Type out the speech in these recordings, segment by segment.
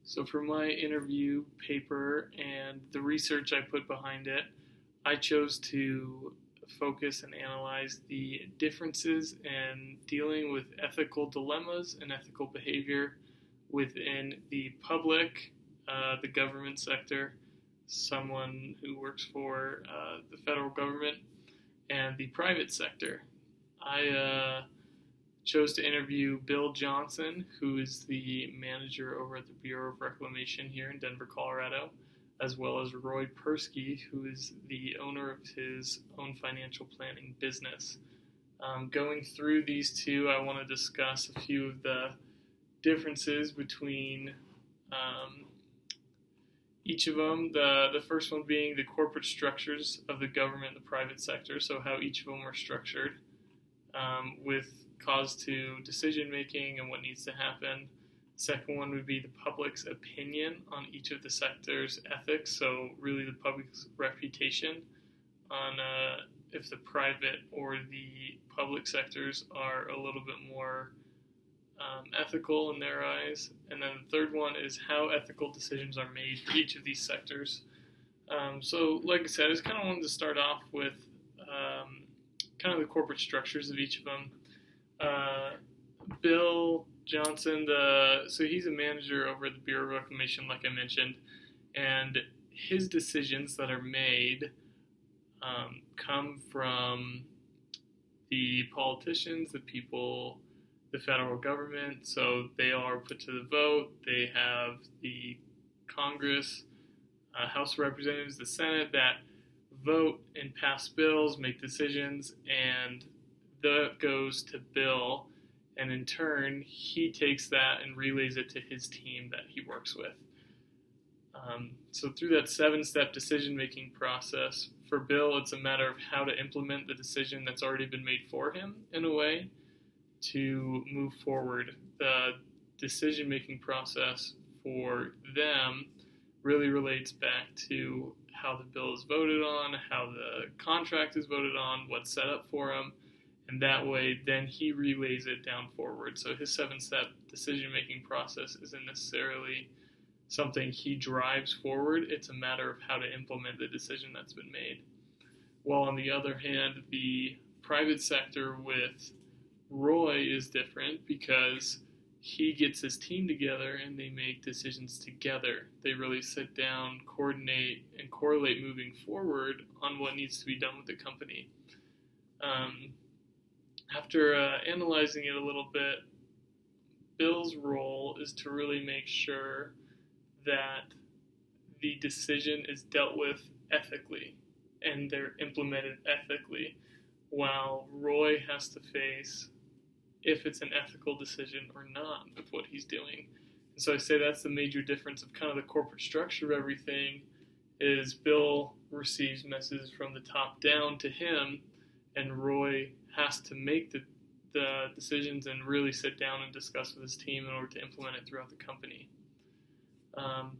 So, for my interview paper and the research I put behind it, I chose to focus and analyze the differences in dealing with ethical dilemmas and ethical behavior within the public, the government sector, someone who works for the federal government, and the private sector. I chose to interview Bill Johnson, who is the manager over at the Bureau of Reclamation here in Denver, Colorado, as well as Roy Persky, who is the owner of his own financial planning business. Going through these two, I want to discuss a few of the differences between each of them. The first one being the corporate structures of the government and the private sector, so how each of them are structured with cause to decision making and what needs to happen. The second one would be the public's opinion on each of the sector's ethics, so really the public's reputation on if the private or the public sectors are a little bit more ethical in their eyes. And then the third one is how ethical decisions are made for each of these sectors. So like I said, I just kind of wanted to start off with kind of the corporate structures of each of them. Bill Johnson, so he's a manager over at the Bureau of Reclamation, like I mentioned, and his decisions that are made come from the politicians, the people, the federal government. So they are put to the vote. They have the Congress, House of Representatives, the Senate that vote and pass bills, make decisions, and that goes to Bill, and in turn, he takes that and relays it to his team that he works with. So through that 7-step decision-making process, for Bill, it's a matter of how to implement the decision that's already been made for him in a way to move forward. The decision-making process for them really relates back to how the bill is voted on, how the contract is voted on, what's set up for him, and that way then he relays it down forward. So his 7-step decision-making process isn't necessarily something he drives forward. It's a matter of how to implement the decision that's been made. While on the other hand, the private sector with Roy is different because he gets his team together and they make decisions together. They really sit down, coordinate, and correlate moving forward on what needs to be done with the company. After analyzing it a little bit, Bill's role is to really make sure that the decision is dealt with ethically and they're implemented ethically, while Roy has to face if it's an ethical decision or not with what he's doing. And so I say that's the major difference of kind of the corporate structure of everything is Bill receives messages from the top down to him, and Roy has to make the decisions and really sit down and discuss with his team in order to implement it throughout the company.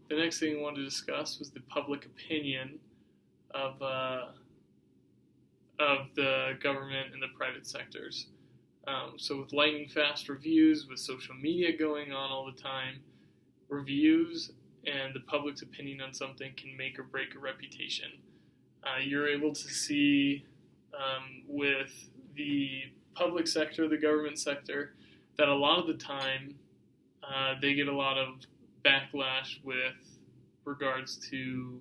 The next thing I wanted to discuss was the public opinion of the government and the private sectors. So with lightning fast reviews, with social media going on all the time, reviews and the public's opinion on something can make or break a reputation. You're able to see with the public sector, the government sector, that a lot of the time they get a lot of backlash with regards to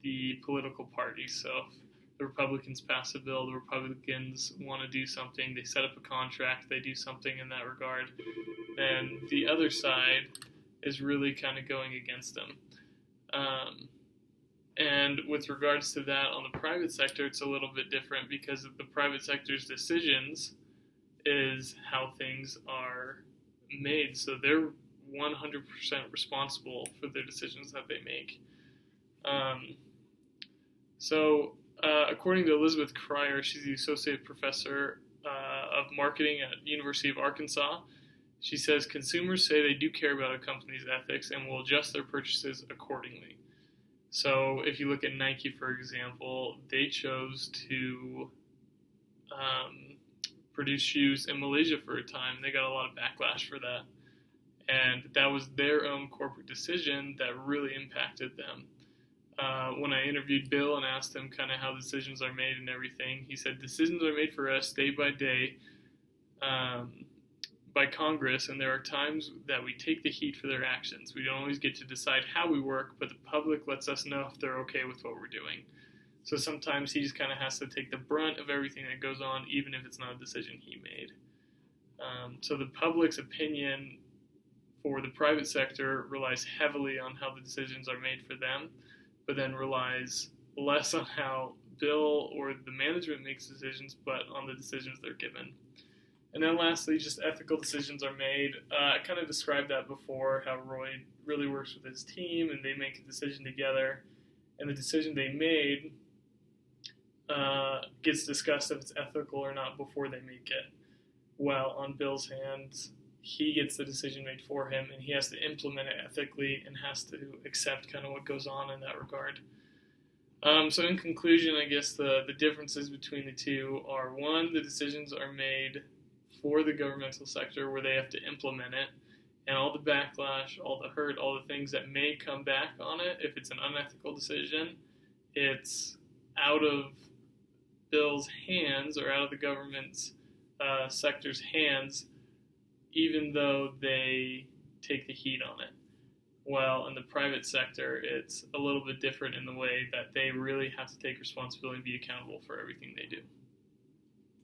the political parties. So if the Republicans pass a bill, the Republicans want to do something, they set up a contract, they do something in that regard, and the other side is really kind of going against them. And with regards to that on the private sector, it's a little bit different because of the private sector's decisions is how things are made. So they're 100% responsible for the decisions that they make. According to Elizabeth Cryer, she's the associate professor of marketing at the University of Arkansas. She says consumers say they do care about a company's ethics and will adjust their purchases accordingly. So if you look at Nike, for example, they chose to produce shoes in Malaysia for a time. They got a lot of backlash for that. and that was their own corporate decision that really impacted them. When I interviewed Bill and asked him kind of how decisions are made and everything, he said decisions are made for us day by day by Congress, and there are times that we take the heat for their actions. We don't always get to decide how we work, but the public lets us know if they're okay with what we're doing. So sometimes he just kind of has to take the brunt of everything that goes on, even if it's not a decision he made. So the public's opinion for the private sector relies heavily on how the decisions are made for them, but then relies less on how Bill or the management makes decisions, but on the decisions they're given. And then lastly, just ethical decisions are made. I kind of described that before, how Roy really works with his team and they make a decision together. And the decision they made gets discussed if it's ethical or not before they make it. While on Bill's hands, he gets the decision made for him and he has to implement it ethically and has to accept kind of what goes on in that regard. So in conclusion, I guess the differences between the two are, one, the decisions are made for the governmental sector where they have to implement it, and all the backlash, all the hurt, all the things that may come back on it, if it's an unethical decision, it's out of Bill's hands or out of the government's sector's hands, even though they take the heat on it. While in the private sector, it's a little bit different in the way that they really have to take responsibility and be accountable for everything they do.